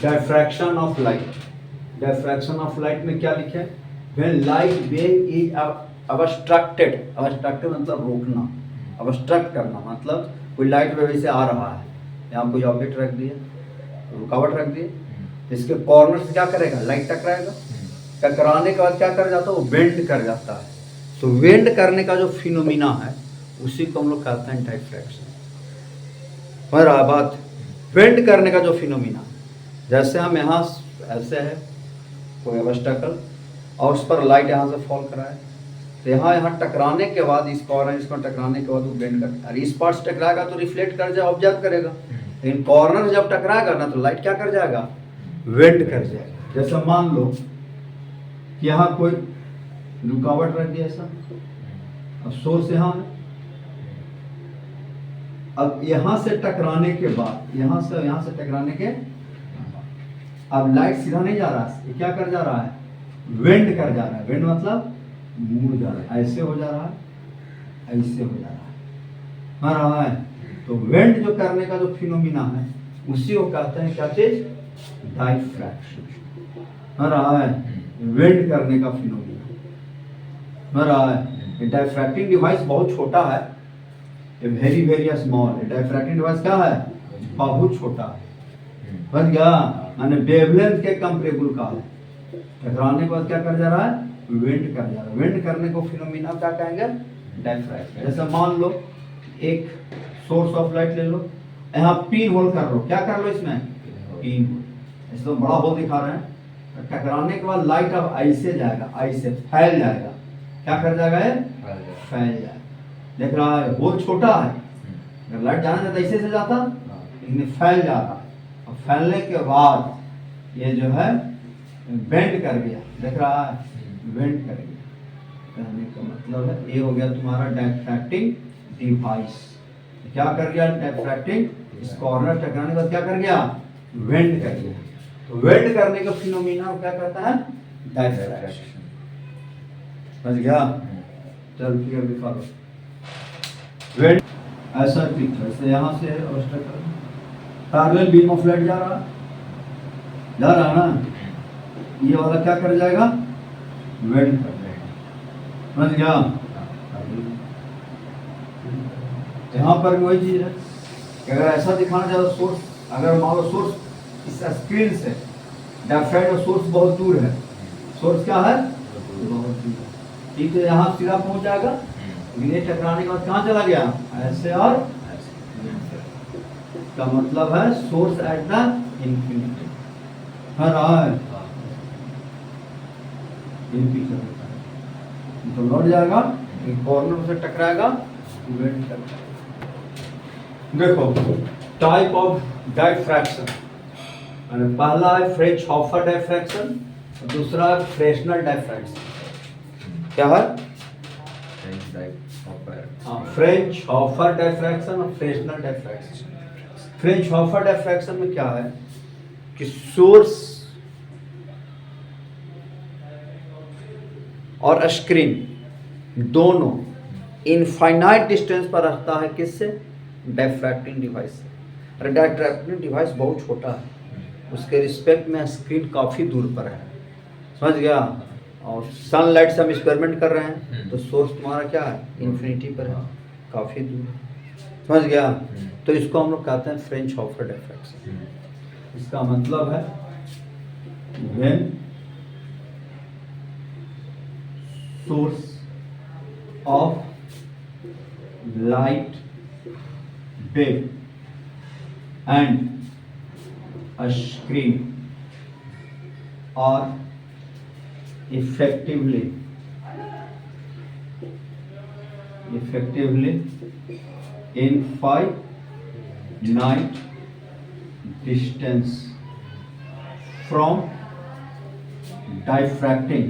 Diffraction of light. Diffraction of light में क्या लिखे? When light wave is obstructed. Obstructed मतलब रोकना, अबस्ट्रक्ट करना मतलब कोई लाइट वेव से आ रहा है, यहाँ कोई ऑब्जेक्ट रख दिए, रुकावट रख दिए, इसके कॉर्नर से क्या करेगा? लाइट टकराएगा, टकराने के बाद क्या कर जाता है? वो बेंड कर जाता है। तो बेंड करने का जो फिनोमिना है उसी को हम लोग कहते हैं डायफ्रैक्शन। हमारा बात बेंड करने का जो फिनोमिना, जैसे हम यहाँ ऐसे है कोई ऑब्स्टेकल और उस पर लाइट यहाँ से फॉल करा है, तो यहाँ टकराने के बाद इस कॉर्नर इसको टकराने के बाद वो बेंड करता है। इस पार्ट से टकराएगा तो रिफ्लेक्ट कर जाए, ऑब्जर्व करेगा, लेकिन कॉर्नर जब टकराएगा ना तो लाइट क्या कर जाएगा? बेंड कर जाएगा। जैसे मान लो कि यहाँ कोई रुकावट रख दिया ऐसा, अब सोर्स यहाँ है, अब यहाँ से टकराने के बाद यहाँ से टकराने के अब लाइट सीधा नहीं जा रहा है, ये क्या कर जा रहा है? वेंड कर जा रहा है। वेंड मतलब मुड़ जा रहा है, ऐसे हो जा रहा है, ऐसे हो जा रहा है, रहा है। तो वेंड जो करने का जो फिनोमिना है उसी को कहते हैं क्या चीज? डायफ्रैक्शन। रहा है वेंड करने का फिनोमिना रहा है। डायफ्रैक्टिंग डिवाइस बहुत छोटा है, वेरी वेरी स्मॉल। डायफ्रैक्टिंग डिवाइस क्या है? बहुत छोटा है, बस गया मैंने वेवलेंथ के कंपेरेबल का है। टकराने के बाद क्या कर जा रहा है? वेंड कर जा रहा है। वेंड करने को फिनोमिना क्या कहेंगे? डायफ्रैक्शन। जैसे मान लो एक सोर्स ऑफ लाइट ले लो, यहाँ पिन होल कर लो, क्या कर लो इसमें? Pin hole. इस तो बड़ा होल दिखा रहे हैं, टकराने के बाद लाइट अब ऐसे जाएगा, ऐसे फैल जाएगा, क्या कर जाएगा? फैल जाएगा। देख रहा है होल छोटा है, अगर लाइट जाना चाहता ऐसे से जाता, लेकिन फैल जाता। और फैलने के बाद ये जो है बेंड कर गया, देख रहा है बेंड कर गया। कहने का मतलब है ये हो गया तुम्हारा डायफ्रैक्टिंग डिवाइस। क्या कर गया? डायफ्रैक्टिंग, इस कॉर्नर टकराने के बाद क्या कर गया? वेंड कर गया। तो वेंड करने का फिनोमिना क्या कहता है? डायफ्रैक्शन। समझ गया? चल फिर दिखा दो। वेंड ऐसा पिक्चर से यहाँ से obstacle parallel beam of light जा रहा है ना, ये वाला क्या कर जाएगा? वेंड कर जाएगा। समझ गया? यहाँ पर भी वही चीज है कि अगर ऐसा दिखाना चाहे तो सोर्स, अगर मान लो सोर्स इस स्क्रीन से डायफ्रैक्ट और सोर्स बहुत दूर है, सोर्स क्या है? बहुत दूर है, ठीक है, यहाँ सीधा पहुंच जाएगा, लेकिन ये टकराने के बाद कहाँ चला गया? ऐसे और का मतलब है सोर्स एट द इंफिनिटी। रहा है तो लौट जाएगा, कॉर्नर से टकराएगा, वेंड कर जाएगा। देखो टाइप ऑफ डायफ्रैक्शन, पहला है फ्रेंच-हॉफर डायफ्रैक्शन, दूसरा है फ्रेस्नेल डायफ्रैक्शन। क्या है? फ्रेंच-हॉफर डायफ्रैक्शन और फ्रेस्नेल डायफ्रैक्शन। फ्रेंच-हॉफर डायफ्रैक्शन में क्या है कि सोर्स और स्क्रीन दोनों इनफाइनाइट डिस्टेंस पर रहता है, किससे? डायफ्रैक्टिंग डिवाइस से। अरे डायफ्रैक्टिंग डिवाइस बहुत छोटा है, उसके रिस्पेक्ट में स्क्रीन काफ़ी दूर पर है। समझ गया? और सनलाइट से हम एक्सपेरिमेंट कर रहे हैं तो सोर्स तुम्हारा क्या है? इन्फिनिटी पर है, काफ़ी दूर है। समझ गया? तो इसको हम लोग कहते हैं फ्रेंच-हॉफर डायफ्रैक्शन। इसका मतलब है when source of light wave and a screen are effectively infinite distance from diffracting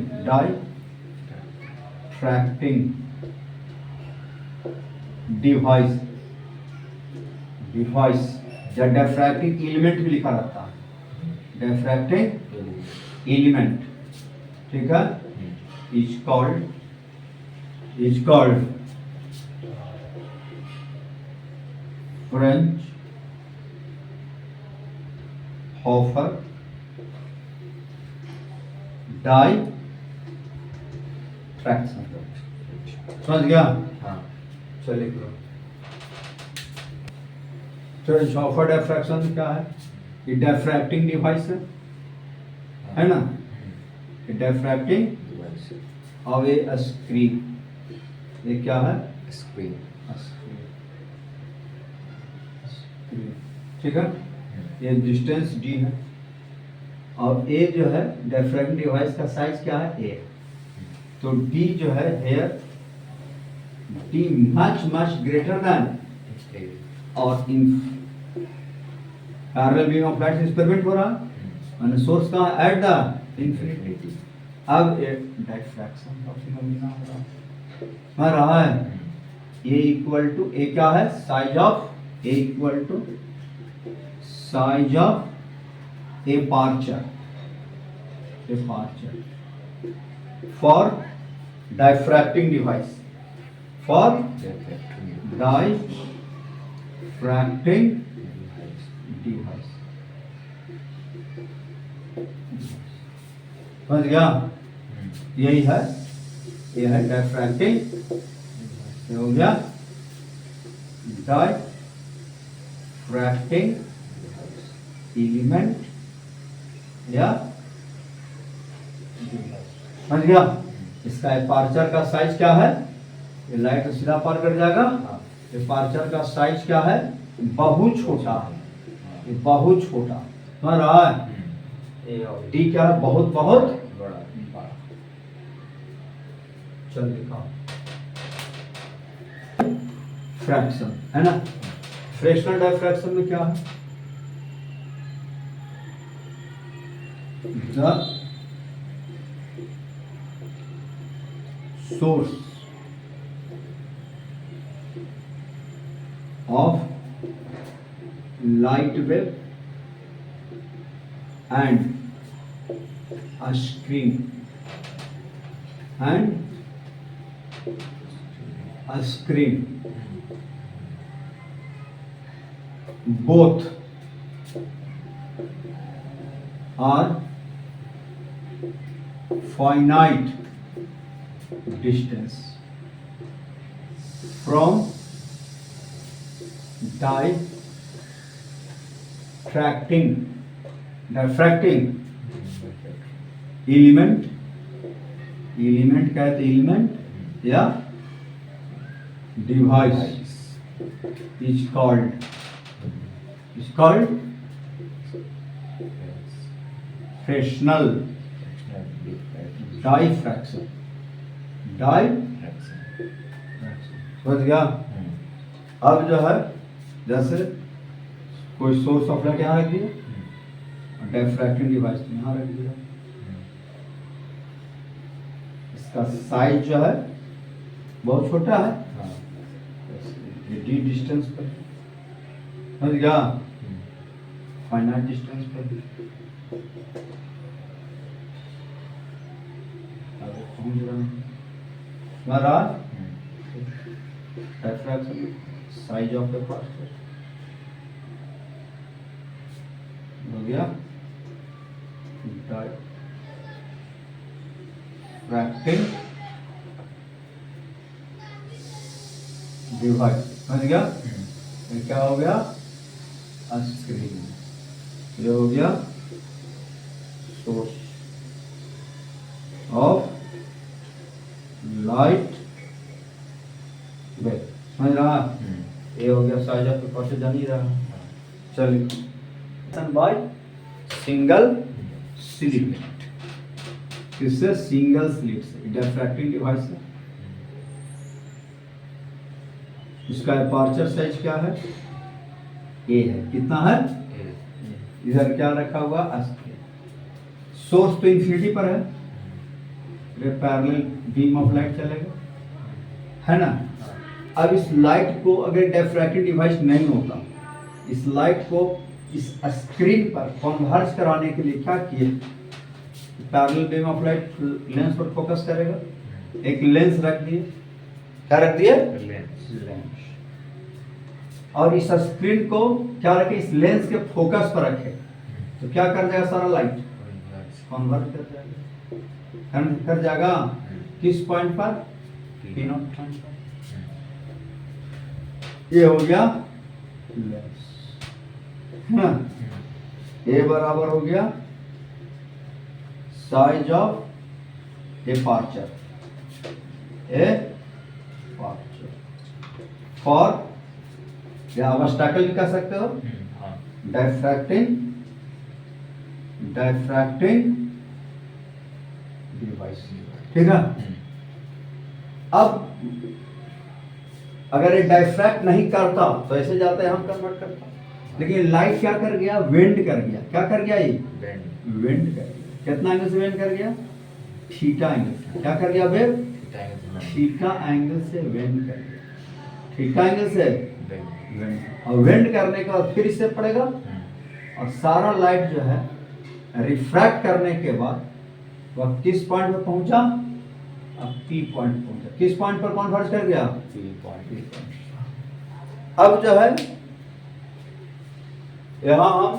device या डिफ्रैक्टिंग एलिमेंट भी लिखा रहता है, डिफ्रैक्टिंग एलिमेंट, ठीक है, इज कॉल्ड फ्रेंच-हॉफर डायफ्रैक्शन। समझ गया? हाँ। चलिए करो। तो शॉफर डायफ्रैक्शन क्या है? ये डायफ्रैक्टिंग डिवाइस है ना? ये डायफ्रैक्टिंग ऑफ ए स्क्रीन। ये क्या है? स्क्रीन। स्क्रीन, ठीक है। ये डिस्टेंस डी है और ए जो है डायफ्रैक्टिंग डिवाइस का साइज क्या है? ए। तो डी जो है here d much greater than और in parallel beam of light experiment हो रहा है, सोर्स का एट द इंफिनिटी। अब ये डायफ्रैक्शन का फिनोमेना हो रहा है, रहा है ए इक्वल टू ए क्या है? Size of a equal to size of aperture for diffracting device, for diffracting device. समझ गया? यही है, ये है डायफ्रैक्टिंग, ये हो गया डायफ्रैक्टिंग एलिमेंट या समझ गया? इसका एपर्चर का साइज क्या है? ये लाइट तो सीधा पार कर जाएगा। एपर्चर का साइज क्या है? बहुत छोटा है, ये बहुत छोटा। समझ रहा है? डी क्या है? बहुत बड़ा। चल दिखाओ। फ्रैक्शन है ना? फ्रैक्शनल डायफ्रैक्शन में क्या है? The source of light wave and a screen both are finite distance from diffracting element कहते element या device is called fractional diffraction। समझ गया? अब जो है जैसे कोई सोर्स ऑफ लाइट यहाँ रख दिया और डायफ्रैक्टिंग डिवाइस यहाँ रख दिया, इसका साइज जो है बहुत छोटा है, ये डी डिस्टेंस पर। समझ गया? फाइनाइट डिस्टेंस पर diffraction size of the particle हो गया diffracting डिवाइस। समझ गया? ये क्या हो गया? स्क्रीन। ये हो गया सोर्स ऑफ लाइट वेव। समझ रहा? ये हो गया साइज ऑफ पेपर से जान ही रहा। चलिए बाय सिंगल स्लिट, किससे? सिंगल स्लिट से, डिफ्रैक्टिंग डिवाइस से। इसका अपर्चर साइज क्या है? ए है। कितना है? इधर क्या रखा हुआ? सोर्स तो इंफिनिटी पर है, पैरेलल बीम ऑफ लाइट चलेगा, है ना? अब इस लाइट को अगर डिफ्रैक्टिंग डिवाइस नहीं होता, इस लाइट को इस स्क्रीन पर कन्वर्ज कराने के लिए क्या किए? Parallel beam of light lens पर फोकस करेगा, एक लेंस रख दिए। क्या रख दिए? लेंस। और इस स्क्रीन को क्या रखे? इस लेंस के फोकस पर रखे, तो क्या कर जाएगा? सारा लाइट कन्वर्ज कर जाएगा। कर जाएगा किस पॉइंट पर, पी नॉट पॉइंट पर। ये हो गया लेस, है ना। ए बराबर हो गया साइज ऑफ डिपार्चर, फॉर या ऑब्स्टैकल भी कह सकते हो, डायफ्रैक्टिंग डिवाइस, ठीक है। अब अगर ये डायफ्रैक्ट नहीं करता तो ऐसे जाता है, हम कन्वर्ट करता, लेकिन लाइट क्या कर गया, वेंड कर गया। क्या कर गया, ये वेंड कर गया। कितना एंगल से वेंड कर गया, थीटा एंगल से। क्या कर गया वेव, थीटा एंगल से वेंड कर गया, थीटा एंगल से वेंड। और वेंड करने के बाद फिर इससे पड़ेगा, और सारा लाइट जो है रिफ्रैक्ट करने के बाद वह किस पॉइंट पर पहुंचा, अब पी पॉइंट पहुंचा। किस पॉइंट पर कन्वर्ज कर गया, पी पॉइंट। अब जो है यहां हम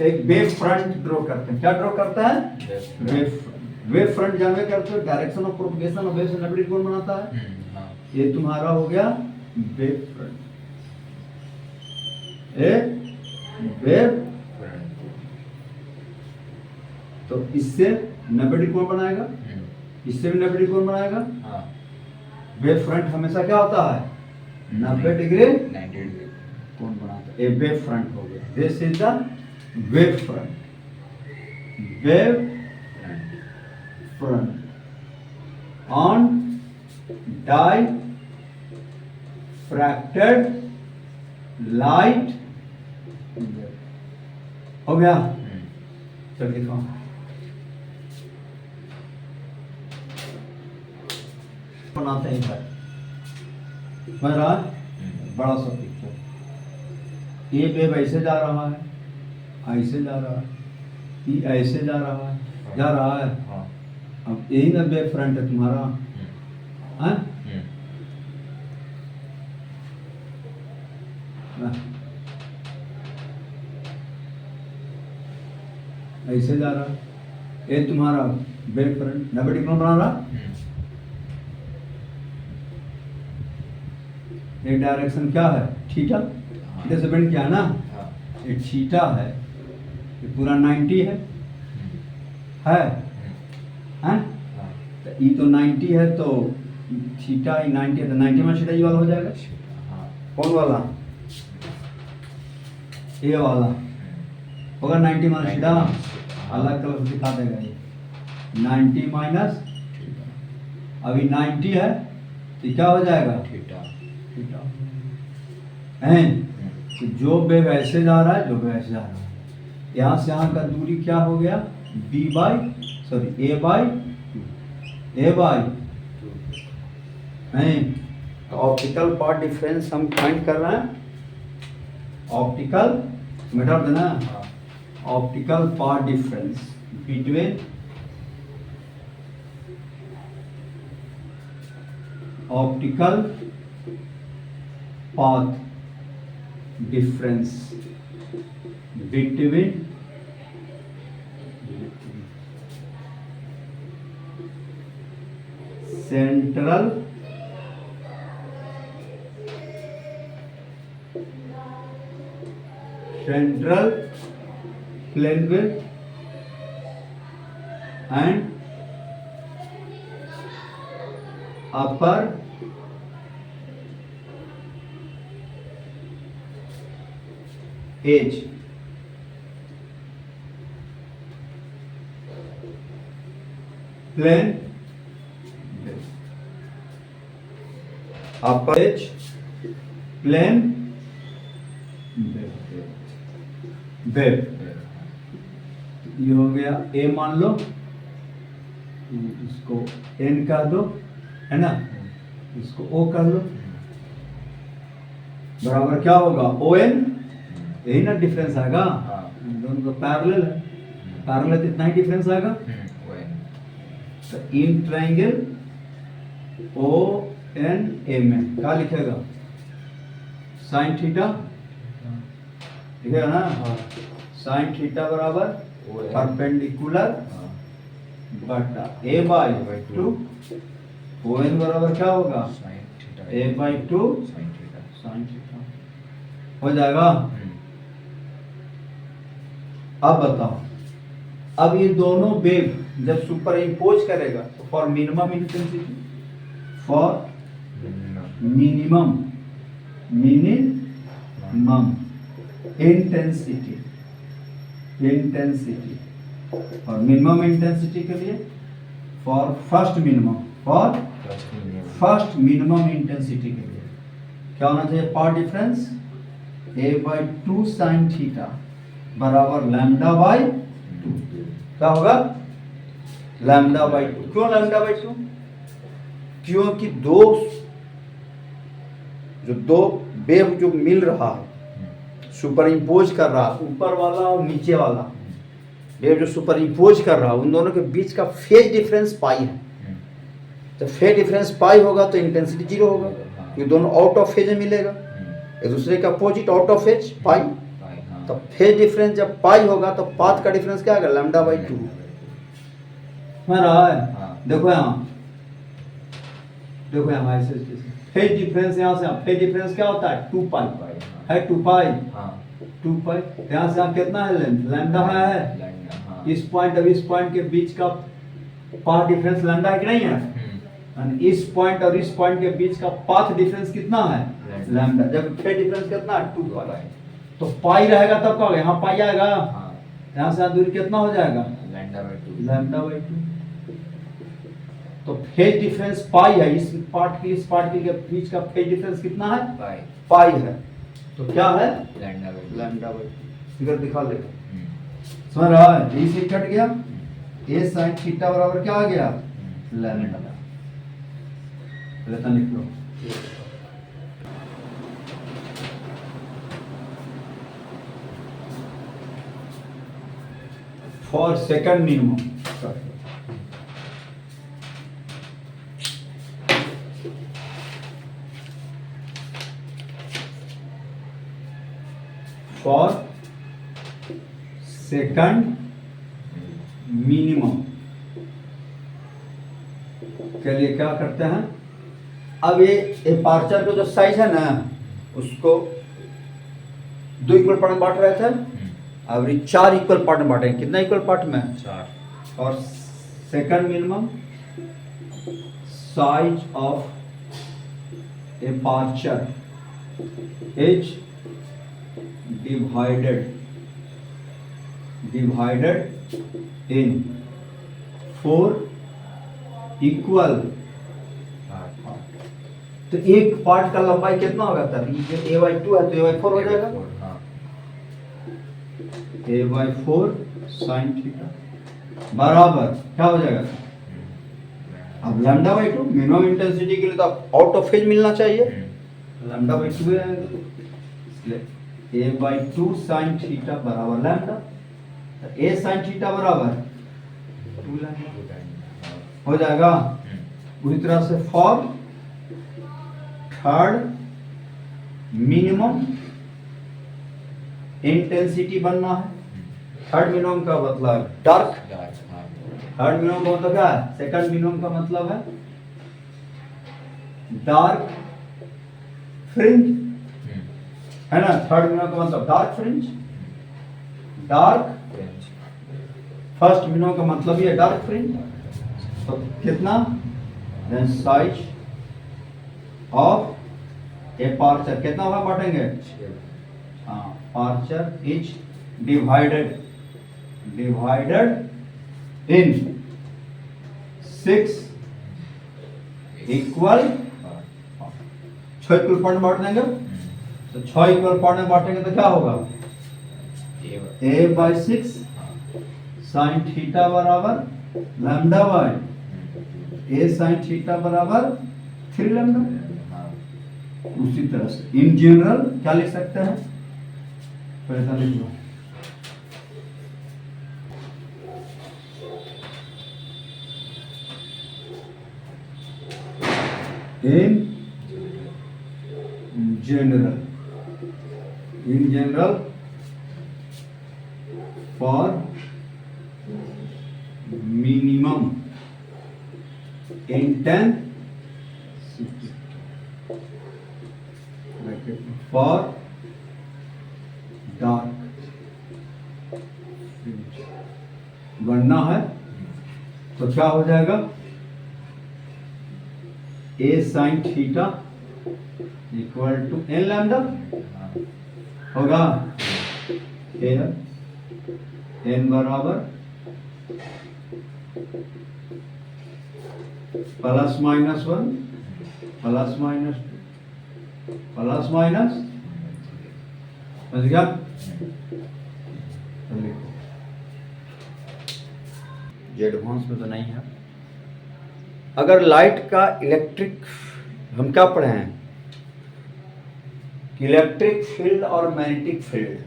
एक वेव फ्रंट ड्रॉ करते हैं। क्या ड्रॉ करता है, वेव फ्रंट जब में करते हो direction of propagation of wave से 90 डिग्री कोण बनाता है। ये तुम्हारा हो गया वेव फ्रंट, वेव तो इससे 90 डिग्री कोण बनाएगा, इससे भी 90 डिग्री कोण बनाएगा। वेव फ्रंट हमेशा क्या होता है, 90 डिग्री कोण बनाता है। ये वेव फ्रंट हो गया। This is the wave front, wave front on diffracted light. हो गया, चल दिखाओ। बनाते हैं इधर, मेरा बड़ा सा पिक्चर, ये वेव ऐसे जा रहा है, ऐसे जा रहा है, ये ऐसे जा रहा है, अब यही ना वेव फ्रंट है तुम्हारा, हैं? ऐसे जा रहा, ये तुम्हारा वेव फ्रंट 90 डिग्री बना रहा। एक डायरेक्शन क्या है, थीटा, थीटा से बेंड किया है ना, ये थीटा है, ये पूरा 90 है, हैं? तो ये तो 90 है, तो थीटा ही 90 है, तो 90 में थीटा ये वाला हो जाएगा। कौन वाला, ये वाला होगा 90 माइनस थीटा, अलग कलर से दिखा देगा ये 90 माइनस, अभी 90 है तो क्या हो जाएगा, थीटा। तो जो वेव ऐसे जा रहा है, जो वेव ऐसे जा रहा है, यहाँ से यहाँ का दूरी क्या हो गया, a बाई तो ऑप्टिकल पार्ट डिफरेंस हम फाइंड कर रहे हैं। ऑप्टिकल मिटा देना, optical path difference between optical path difference between central plane wave and upper edge plane wave, upper edge plane wave। ये हो गया A, मान लो इसको N कर दो, है ना, इसको O कर लो, बराबर क्या होगा ON, यही ना डिफरेंस आएगा, दोनों तो पैरेलल है, पैरेलल तो इतना ही डिफरेंस आएगा। तो इन ट्रायंगल ONA में क्या लिखेगा, साइन थीटा लिखेगा ना, साइन थीटा बराबर परपेंडिकुलर बटा ए बाई टू, ओ एन बराबर क्या होगा ए बाई टू साइन थीटा हो जाएगा। अब बताओ, अब ये दोनों वेव जब सुपर इम्पोज करेगा तो for minimum intensity, for minimum intensity और मिनिमम इंटेंसिटी के लिए फॉर फर्स्ट मिनिमम इंटेंसिटी के लिए क्या होना चाहिए, path difference A by two sine theta बराबर लैम्डा बाई टू। क्या होगा, लैम्डा बाई टू। क्यों लैम्डा बाई टू? क्योंकि दो वेव जो मिल रहा है, सुपर इम्पोज कर रहा है, ऊपर वाला और नीचे वाला वेव जो सुपर इम्पोज कर रहा है, उन दोनों के बीच का फेज डिफरेंस पाई है। जब फेज डिफरेंस पाई होगा तो इंटेंसिटी जीरो होगा, ये दोनों आउट ऑफ फेज में मिलेगा, एक दूसरे का अपोजिट आउट ऑफ फेज पाई। तो फेज डिफरेंस जब पाई होगा तो पाथ का डिफरेंस क्या आएगा, लैम्डा बाई टू। समझ रहा है? देखो यहाँ ऐसे फेज डिफरेंस, यहाँ से फेज डिफरेंस क्या होता है, टू पाई है, टू पाई। यहाँ से कितना है, लैम्डा है। इस पॉइंट और इस पॉइंट के बीच का पाथ डिफरेंस लैम्डा है कि नहीं है, इस पॉइंट और इस पॉइंट के बीच का पाथ डिफरेंस कितना है, लैम्डा। जब फेज डिफरेंस कितना है, टू पाई, तो पाई रहेगा तब क्या होगा, यहाँ पाई आएगा, यहाँ से दूरी कितना हो जाएगा, लैम्डा बाई टू। तो फेज डिफरेंस पाई है, इस पार्ट के बीच का फेज डिफरेंस कितना है, पाई है। तो क्या है, लैम्डा बाई टू। फिगर दिखा लेगा, समझ रहा है? डी से कट गया, ए साइन थीटा बराबर क्या आ गया, लैम्डा। पहले लिख लो, फॉर सेकंड मिनिमम के लिए क्या करते हैं, अब ये एपर्चर का जो साइज है ना, उसको 2 इक्वल पार्ट में बांट रहे थे, अब 4 इक्वल पार्ट में बांटेंगे। कितना इक्वल पार्ट में, 4। और second minimum size of aperture is divided in 4 equal. तो एक पार्ट का लंबाई कितना होगा, तब ए बाई टू है तो ए बाई 4 हो जाएगा, ए बाई 4 साइन थीटा बराबर क्या हो जाएगा, अब lambda by two. Minimum intensity के लिए तो आउट ऑफ फेज मिलना चाहिए, लैम्डा बाई टू है, इसलिए ए बाई टू साइन थीटा बराबर लैम्डा। ए साइन थीटा बराबर 2 लैम्डा हो जाएगा। उसी तरह से फॉर थर्ड मिनिमम इंटेंसिटी बनना है। थर्ड मिनिमम का मतलब डार्क, थर्ड मिनिमम का मतलब क्या है, सेकंड मिनिमम का मतलब है डार्क फ्रिंज, है ना। थर्ड मिनिमम का मतलब dark fringe, dark. First minimum का मतलब ये डार्क फ्रिंज। तो कितना, देन साइज ऑफ एपर्चर कितना होगा, बांटेंगे, हाँ, aperture is divided in 6 equal, 6 equal part बांट देंगे। तो 6 इक्वल पार्ट में बांटेंगे तो क्या होगा, ए बाई 6 साइन थीटा बराबर lambda by A sine theta बराबर 3 लैम्डा। उसी तरह से इन जनरल क्या लिख सकते हैं, पहले लिख लो, in general for minimum intensity for dark fringe गणना है तो क्या हो जाएगा a sin theta equal to n lambda होगा n बराबर plus minus 1 plus minus 2 plus minus समझ गया एडवांस में तो नहीं है। अगर लाइट का इलेक्ट्रिक हम क्या पढ़े हैं इलेक्ट्रिक फील्ड और मैग्नेटिक फील्ड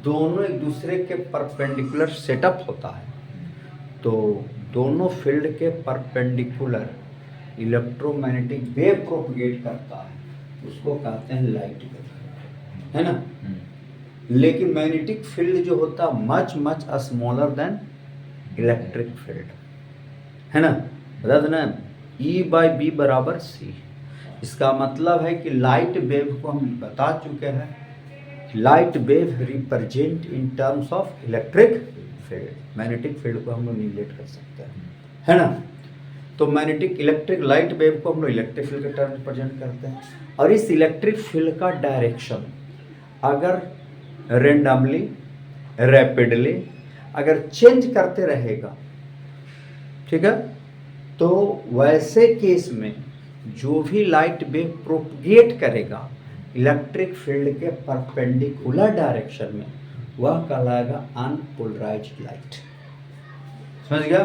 दोनों एक दूसरे के परपेंडिकुलर सेटअप होता है तो दोनों फील्ड के परपेंडिकुलर इलेक्ट्रोमैग्नेटिक वेव प्रोपगेट करता है उसको कहते हैं लाइट वेव है ना। लेकिन मैग्नेटिक फील्ड जो होता है much much smaller than electric field है ना। बता देना E/B बराबर C। इसका मतलब है कि लाइट वेव को हम बता चुके हैं light wave represent in terms of electric field magnetic field को हम लोग निगलेक्ट कर सकते हैं है ना। तो मैग्नेटिक इलेक्ट्रिक लाइट वेव को हम लोग इलेक्ट्रिक फील्ड के टर्म रिप्रेजेंट करते हैं और इस इलेक्ट्रिक फील्ड का डायरेक्शन अगर रेंडमली रैपिडली अगर चेंज करते रहेगा ठीक है तो वैसे केस में जो भी लाइट वेव प्रोपगेट करेगा इलेक्ट्रिक फील्ड के परपेंडिकुलर डायरेक्शन में वह कहलाएगा अनपोलराइज्ड लाइट। समझ गया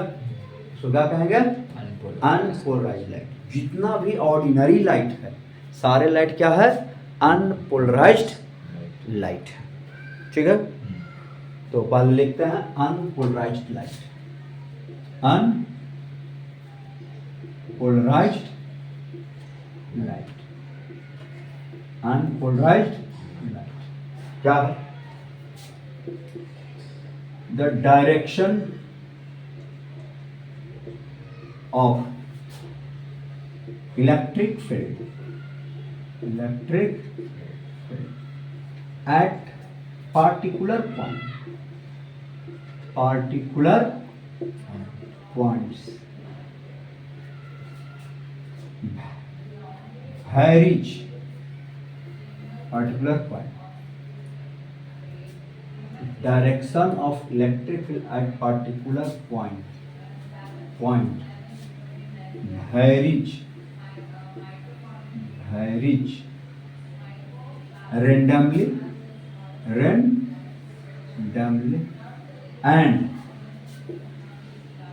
सो क्या कहेंगे अनपोलराइज्ड लाइट। जितना भी ऑर्डिनरी लाइट है सारे लाइट क्या है अनपोलराइज्ड लाइट है ठीक है। तो पहले लिखते हैं unpolarised light unpolarised light unpolarised light क्या है the direction of electric field at particular points varies particular point direction of electric field at particular point varies randomly and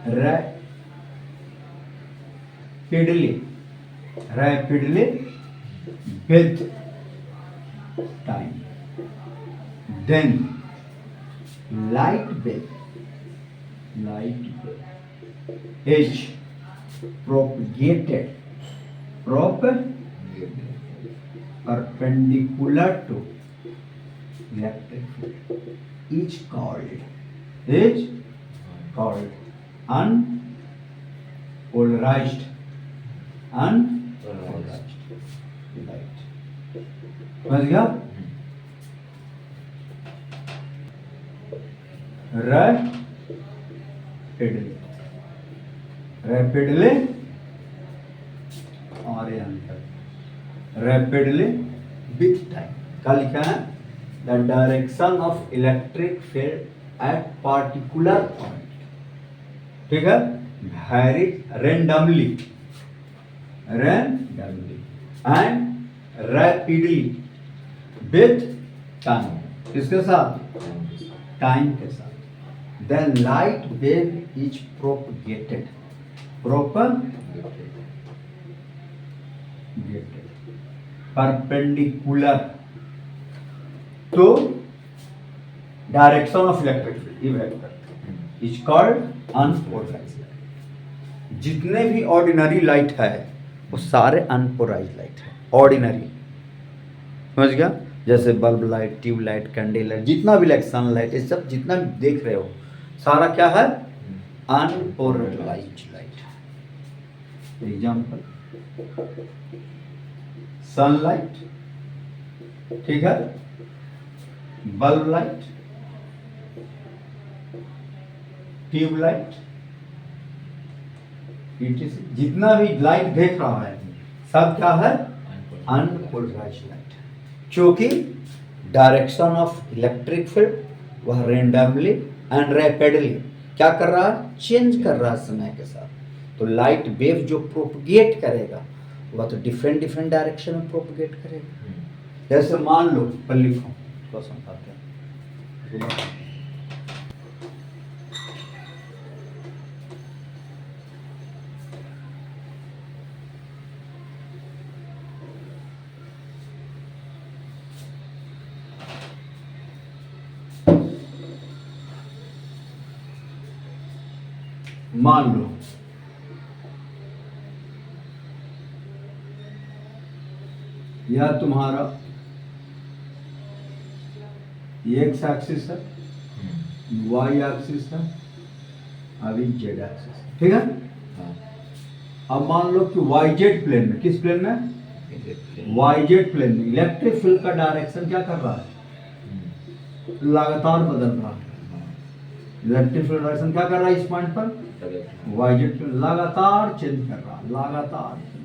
rapidly with time. Then light wave is propagated perpendicular to electric field is called unpolarized light। समझ गया rapidly और ये अंतर rapidly with time क्या लिखा है the direction of electric field at particular point ठीक है very randomly and rapidly with time किसके साथ टाइम के साथ then light wave is propagated perpendicular to direction of electric field is called unpolarised light. जितने भी ऑर्डिनरी लाइट है वो सारे अनपोलराइज्ड लाइट है ऑर्डिनरी समझ गया जैसे bulb light tube light candle light जितना भी लाइट सन लाइट ये सब जितना भी देख रहे हो सारा क्या है unpolarized light. Example, sunlight, ठीक है, बल्ब लाइट, ट्यूब लाइट, जितना भी लाइट देख रहा है सब क्या है, अनपोलराइज्ड लाइट, क्योंकि डायरेक्शन ऑफ इलेक्ट्रिक फील्ड वह रेंडमली एंड रैपिडली क्या कर रहा है, चेंज कर रहा है समय के साथ। तो लाइट वेव जो प्रोपगेट करेगा वह तो डिफरेंट डिफरेंट डायरेक्शन में प्रोपगेट करेगा। जैसे मान लो, पर लिखो तो समझाते हैं। मान लो यह तुम्हारा एक्स एक्सिस है, वाई एक्सिस है, अभी जेड एक्सिस है, ठीक है। अब मान लो कि वाई जेड प्लेन में, किस प्लेन में, वाई जेड प्लेन में इलेक्ट्रिक फील्ड का डायरेक्शन क्या कर रहा है, लगातार बदल रहा है। इलेक्ट्रिक फील्ड डायरेक्शन क्या कर रहा है इस पॉइंट पर, वाई जेड प्लेन लगातार चेंज कर रहा है, लगातार change.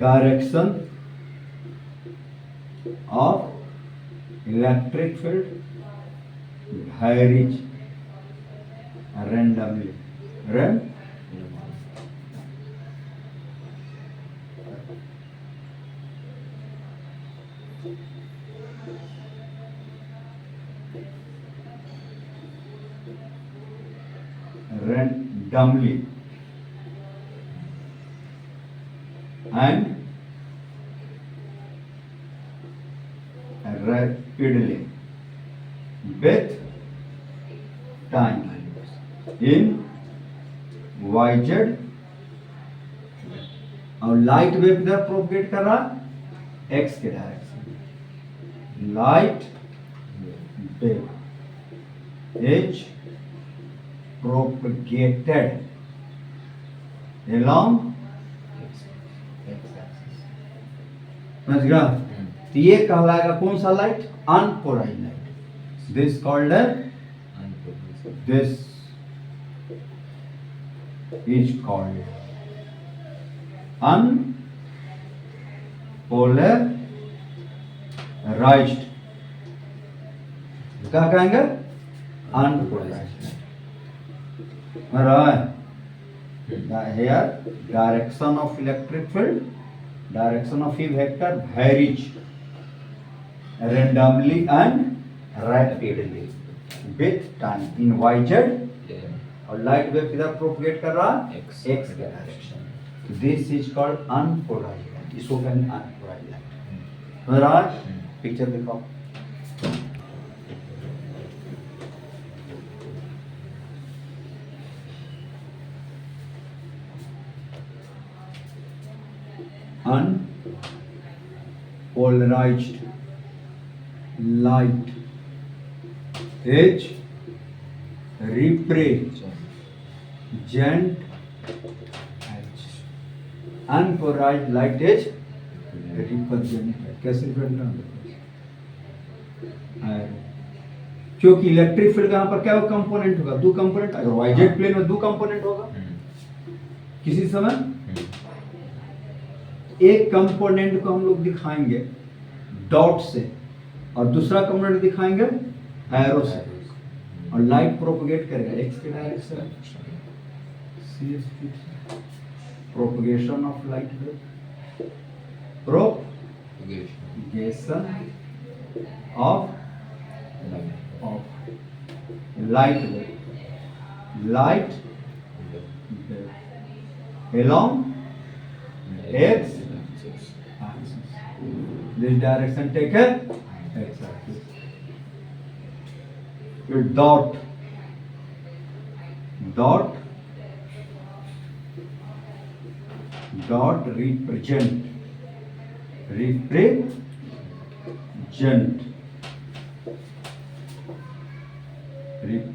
Direction of electric field varies randomly. Randomly and rapidly with time in yz, और लाइट वेव किधर प्रोपगेट कर रहा, एक्स के direction. Light wave is propagated along समझ गया। तो ये कहलाएगा कौन सा light, unpolarised light. This called this is called unpolarised. क्या कहेंगे, unpolarised. Right. Here, direction of electric field, direction of E vector varies randomly and rapidly with time in yz, और लाइट वेव किधर प्रोपगेट कर रहा है, x के direction. This is called unpolarised light, इसको कहेंगे अनपोलराइज्ड लाइट। राइट, पिक्चर दिखाओ। Unpolarized light is represent unpolarized light is represented। कैसे रिप्रेजेंट, क्योंकि इलेक्ट्रिक फील्ड यहाँ पर क्या कंपोनेंट होगा, दो कंपोनेंट। अगर वाईजेड प्लेन में दो कंपोनेंट होगा किसी समय, एक कंपोनेंट को हम लोग दिखाएंगे डॉट से और दूसरा कंपोनेंट दिखाएंगे एरो से, और लाइट प्रोपगेट करेगा एक्स के direction. Propagation of light wave, propagation of light wave, light wave along x this direction taken x axis। dot represent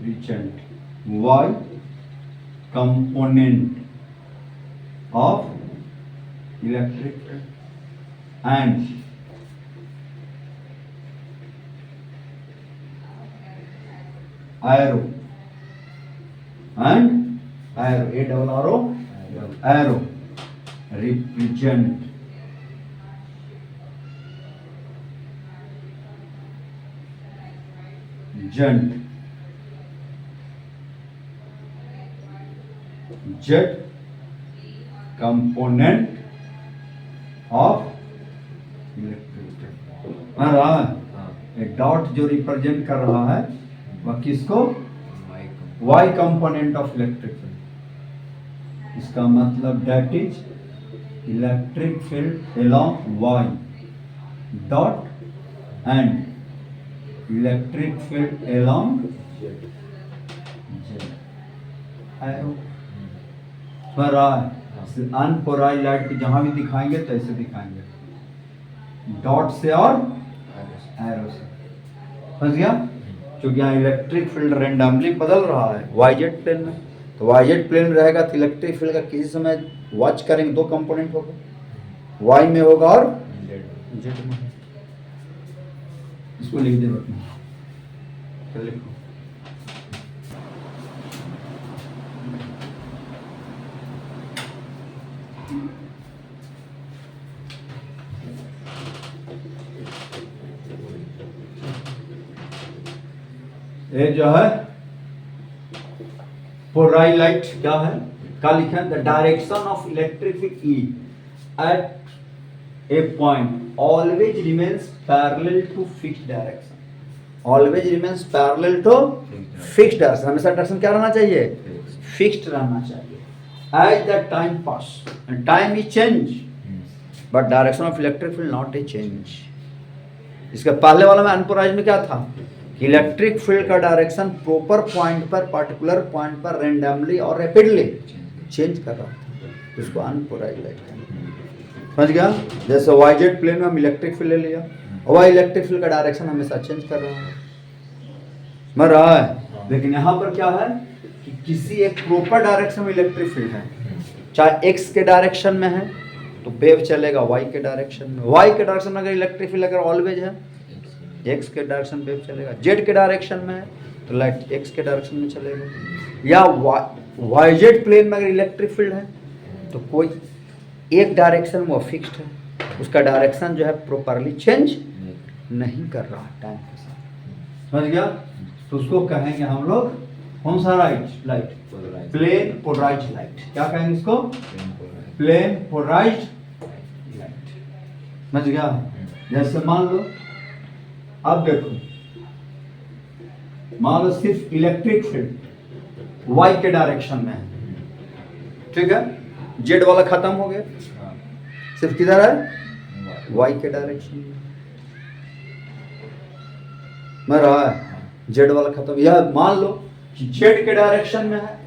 represent y component of electric and arrow a double arrow represent z component of electric dot जो represent कर रहा है वह किसको y component of electric field. इसका मतलब that is electric field along y dot and electric field along z arrow पर unpolarised light को जहां भी दिखाएंगे तो ऐसे दिखाएंगे, डॉट से और एरो से। समझ गया? क्योंकि यहाँ इलेक्ट्रिक फील्ड रेंडमली बदल रहा है वाईजेड प्लेन में, तो वाईजेड प्लेन में रहेगा तो इलेक्ट्रिक फील्ड का किसी समय वॉच करेंगे दो कंपोनेंट होगा, वाई में होगा और जेड में। इसको लिख दे लिखो ये जो है पोलराइज्ड लाइट क्या है, क्या लिखा है? The direction of electric field E at a point always remains parallel to fixed direction. Always remains parallel to fixed direction, हमेशा डायरेक्शन क्या रहना चाहिए? फिक्स्ड रहना चाहिए। As the time pass time is change but direction of electric field not a change. इसके पहले वाला में अनपोलराइज्ड में क्या था? इलेक्ट्रिक फील्ड का डायरेक्शन प्रॉपर पॉइंट पर पर्टिकुलर पॉइंट पर रैंडमली और रैपिडली चेंज कर रहा था, उसको अनपोलराइज्ड लाइट है। समझ गया? जैसे वाईजेड प्लेन में हम इलेक्ट्रिक फील्ड ले लिया और वह इलेक्ट्रिक फील्ड का डायरेक्शन हमेशा चेंज कर रहा है, मर रहा है। लेकिन यहाँ पर क्या है कि किसी एक प्रॉपर डायरेक्शन में इलेक्ट्रिक फील्ड है, चाहे एक्स के डायरेक्शन में है तो वेव चलेगा वाई के डायरेक्शन में, वाई के डायरेक्शन में अगर इलेक्ट्रिक फील्ड अगर ऑलवेज है एक्स के डायरेक्शन वेव चलेगा, जेड के डायरेक्शन में है तो लाइट एक्स के डायरेक्शन में चलेगा। या वाई जेड प्लेन में अगर इलेक्ट्रिक फील्ड है तो कोई एक डायरेक्शन में वो फिक्स्ड है, उसका डायरेक्शन जो है प्रॉपरली चेंज नहीं कर रहा टाइम के साथ। समझ गया? तो उसको कहेंगे हम लोग कौन सा लाइट? Plane polarized light. क्या कहेंगे इसको? Plane polarized light. समझ गया? जैसे मान लो, अब देखो, मान लो सिर्फ इलेक्ट्रिक फील्ड वाई के डायरेक्शन में है, ठीक है, जेड वाला खत्म हो गया, सिर्फ किधर है? वाई के डायरेक्शन में मैं रहा है, जेड वाला खत्म। यह मान लो कि जेड के डायरेक्शन में है,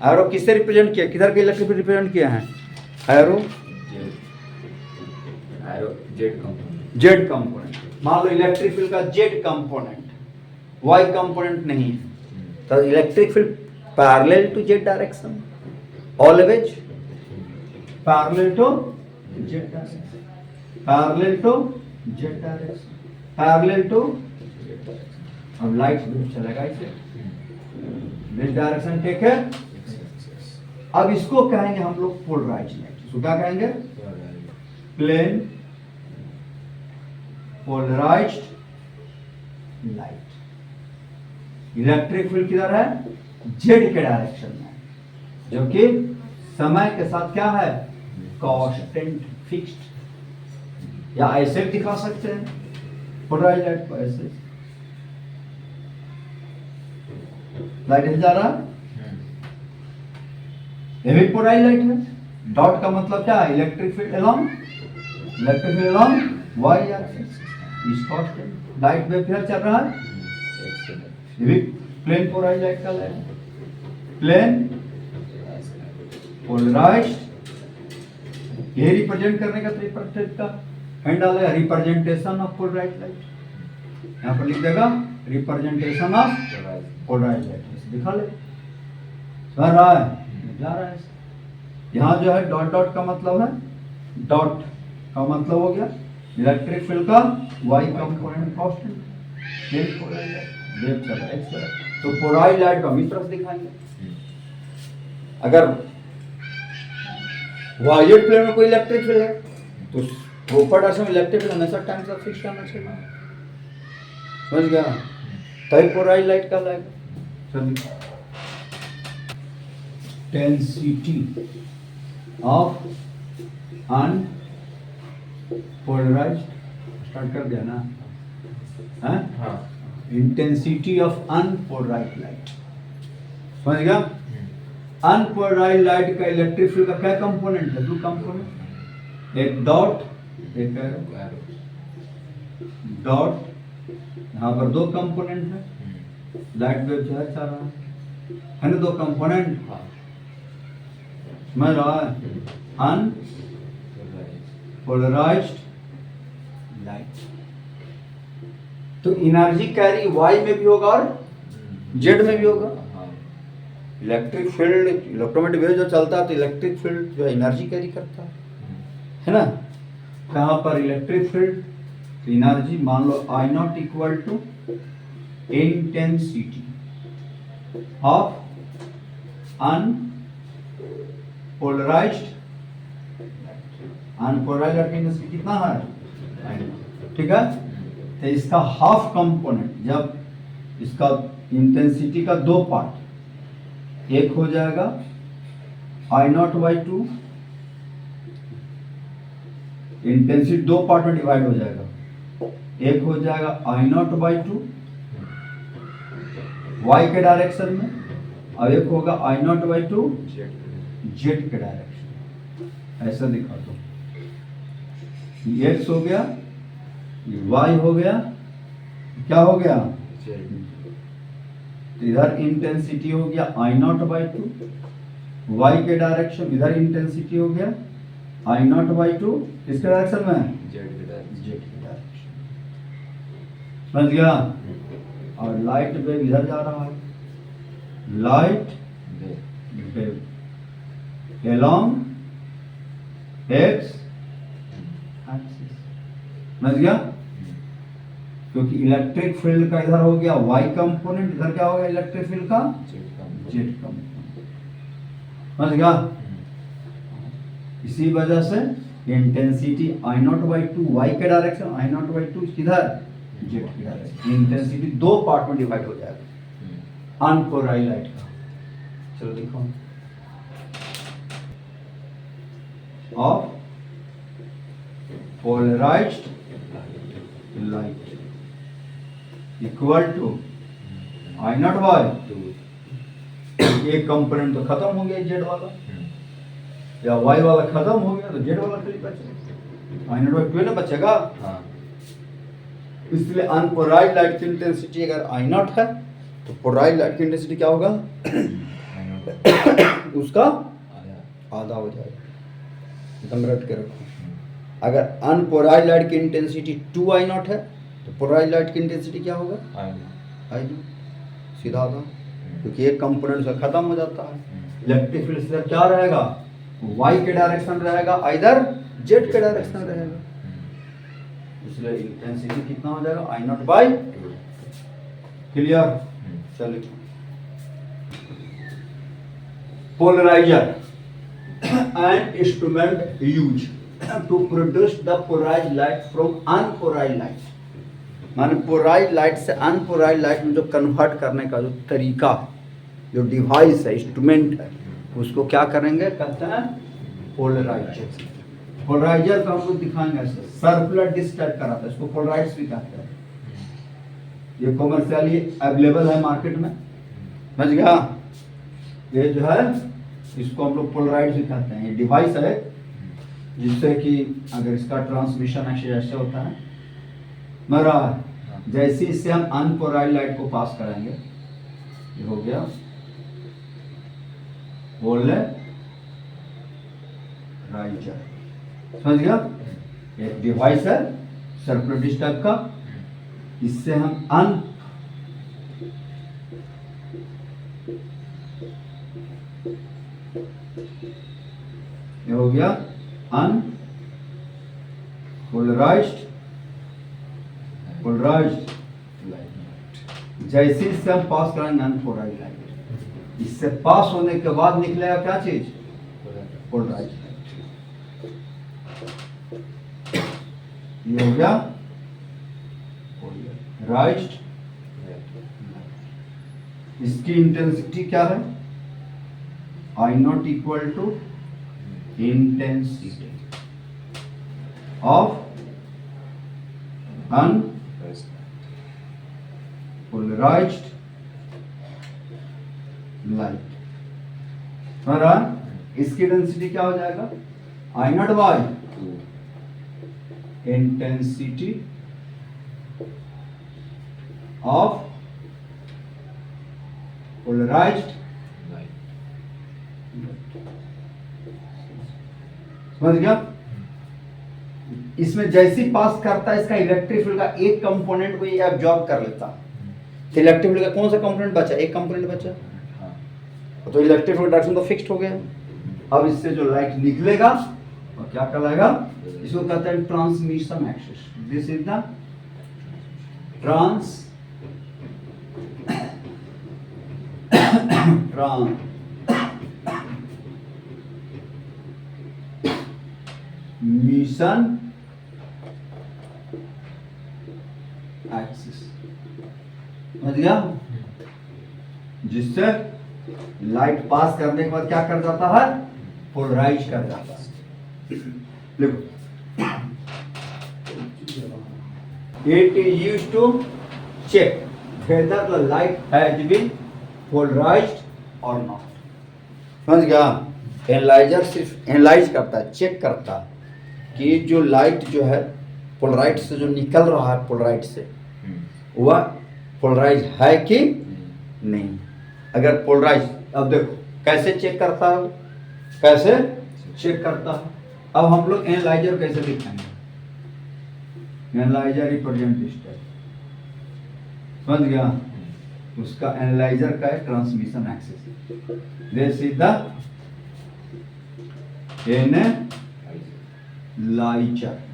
एरो किससे रिप्रेजेंट किया? किधर के इलेक्ट्रिक फील्ड रिप्रेजेंट किया है? Arrow Z component. मान लो इलेक्ट्रिक फील्ड का जेड कंपोनेंट, वाई कंपोनेंट नहीं है, तो electric field parallel to Z direction, always parallel to Z direction, parallel to Z direction, parallel to. अब लाइट चलेगा इसे दिस डायरेक्शन टेक है। अब इसको कहेंगे हम लोग पोलराइज्ड लाइट। इसको क्या कहेंगे? Plane polarized light. Electric field किधर है? जेड के डायरेक्शन में, जो कि समय के साथ क्या है? Constant fixed. या ऐसे भी दिखा सकते हैं पोलराइज्ड लाइट को, ऐसे लाइट जा रहा है, ये भी पोलराइज्ड लाइट है। डॉट का मतलब क्या है? Electric field along Y axis is constant. Light wave किधर चल रहा है? ये भी प्लेन पोलराइज्ड लाइट का लाइट, प्लेन पोलराइज्ड। ये रिप्रेजेंट करने का तरीका का हैंड डाला है, रिप्रेजेंटेशन ऑफ पोलराइज्ड लाइट। यहाँ पर लिख देगा रिप्रेजेंटेशन ऑफ पोलराइज्ड लाइट दिखा ले, समझ रहा है, जा रहा है। यहाँ जो है डॉट डॉट का मतलब है, डॉट का मतलब हो गया इलेक्ट्रिक फील्ड का y कंपोनेंट कांस्टेंट, वेव चल रहा है x चल रहा है, तो पोलराइज्ड लाइट का इस तरह से दिखाएंगे। अगर वायलेट प्लेन में कोई इलेक्ट्रिक फील्ड है तो प्रॉपर डायरेक्शन में इलेक्ट्रिक फील्ड हमेशा टाइम से फिक्स करना चाहिए, समझ गया, तभी पोलराइज्ड लाइट कहलाएगा। चलिए, इंटेंसिटी ऑफ अनपोलराइज्ड स्टार्ट कर दिया ना, हाँ, इंटेंसिटी ऑफ अनपोलराइज्ड लाइट, समझ गया। अनपोलराइज्ड लाइट का इलेक्ट्रिक फील्ड का क्या कंपोनेंट है, दो कंपोनेंट, एक डॉट एक एरो, डॉट यहाँ पर दो कंपोनेंट है, लाइट वेव जो है चल रहा है ना, दो कंपोनेंट, समझ रहा है, अनपोलराइज्ड लाइट, तो एनर्जी कैरी y में भी होगा और z में भी होगा। इलेक्ट्रिक फील्ड, इलेक्ट्रोमैग्नेटिक वेव जो चलता है तो इलेक्ट्रिक फील्ड जो है एनर्जी कैरी करता है ना। कहाँ पर इलेक्ट्रिक फील्ड, एनर्जी मान लो I naught equal to intensity of unpolarized, unpolarized light की इंटेंसिटी कितना है, ठीक है, तो इसका हाफ कंपोनेंट, जब इसका इंटेंसिटी का दो पार्ट, एक हो जाएगा I naught by to, intensity दो पार्ट में डिवाइड हो जाएगा, एक हो जाएगा I naught by two y के डायरेक्शन में, और एक होगा I naught by to z के डायरेक्शन, ऐसा दिखा दो, ये x हो गया, ये y हो गया, क्या हो गया, इधर इंटेंसिटी हो गया I naught by two, y के डायरेक्शन, इधर इंटेंसिटी हो गया I नॉट बाई टू, किसके डायरेक्शन में, z के डायरेक्शन, समझ गया। और लाइट वेव इधर जा रहा है, light wave along x axis, समझ गया, क्योंकि इलेक्ट्रिक फील्ड का इधर हो गया y कंपोनेंट, इधर क्या हो गया इलेक्ट्रिक फील्ड का z कंपोनेंट, समझ गया। इसी वजह से intensity I naught by two y के direction, I naught by two किधर z के डायरेक्शन, इंटेंसिटी दो पार्ट में डिवाइड हो जाएगा अनपोलराइज्ड लाइट का। चलो देखो, of polarized light equal to I naught by two, एक कंपोनेंट तो खत्म हो गया z वाला, या y वाला खत्म हो गया तो z वाला खाली बचेगा, I नॉट बाई टू ना बचेगा। इसलिए अनपोलराइज्ड लाइट की इंटेंसिटी अगर I नॉट है तो पोलराइज्ड लाइट की इंटेंसिटी क्या होगा उसका आधा हो जाएगा, एकदम रट के रखो। अगर अनपोलराइज्ड लाइट की इंटेंसिटी 2I नॉट है तो पोलराइज्ड लाइट की इंटेंसिटी क्या होगा I नॉट, सीधा आधा, क्योंकि एक कंपोनेंट से खत्म हो जाता है। इलेक्ट्रिक फील्ड से क्या रहेगा, y के डायरेक्शन रहेगा, इधर z के डायरेक्शन रहेगा, इसलिए इंटेंसिटी कितना हो जाएगा I नॉट बाई, क्लियर। चलिए, polarizer and instrument use to produce the polarized light from unpolarized light, माने पोलराइज्ड लाइट से अनपोलराइज्ड लाइट में जो कन्वर्ट करने का जो तरीका, जो डिवाइस है, इंस्ट्रूमेंट है, उसको क्या करेंगे, कहते हैं पोलराइजर। पोलराइजर का हम लोग दिखाएंगे ऐसे, सर्कुलर डिस्क टाइप का रहता है, इसको पोलराइज्ड भी कहते हैं। ये कॉमर्शियली अवेलेबल है मार्केट में, समझ गया। ये जो है इसको हम लोग पोलराइज्ड भी कहते हैं। ये डिवाइस है जिससे कि अगर इसका ट्रांसमिशन ऐसे होता है, मेरा जैसे इससे हम अनपोलराइज्ड लाइट को पास करेंगे, ये हो गया पोलराइजर, समझ गया। एक डिवाइस है सर्कुलर डिस्क टाइप का, इससे हम ये हो गया अनपोलराइज्ड पोलराइज्ड लाइट। जैसे इससे हम पास करेंगे अनपोलराइज्ड लाइट, इससे पास होने के बाद निकलेगा क्या चीज? Polarized light. ये हो गया पोलराइज्ड। इसकी इंटेंसिटी क्या है? I naught equal to intensity of unpolarized light. इसकी डेंसिटी क्या हो जाएगा? I naught by intensity of polarized light. समझ गया? इसमें जैसी पास करता है इसका इलेक्ट्रिक फील्ड का एक कंपोनेंट को ये एब्जॉर्ब कर लेता है। तो इलेक्ट्रिक फील्ड का कौन सा कंपोनेंट बचा? एक कंपोनेंट बचा। तो इलेक्ट्रिक फील्ड डायरेक्शन तो फिक्स्ड हो गया। अब इससे जो लाइट निकलेगा वो क्या कहलाएगा? इसको कहते हैं transmission axis. This is the transmission axis. समझ गया? जिससे लाइट पास करने के बाद क्या कर जाता है? पोलराइज कर जाता है। देखो, it is used to check whether the light has been polarized or not। समझ गया? एनालाइजर सिर्फ एनालाइज करता है, चेक करता है कि जो लाइट जो है पोलराइड से जो निकल रहा है पोलराइड से वह पोलराइज है कि नहीं। अगर पोलराइज, अब देखो कैसे चेक करता है, कैसे चेक करता है। अब हम लोग एनालाइजर कैसे दिखाएंगे? Analyser represent step. समझ गया? उसका एनालाइजर का है transmission axis. This is the analyser.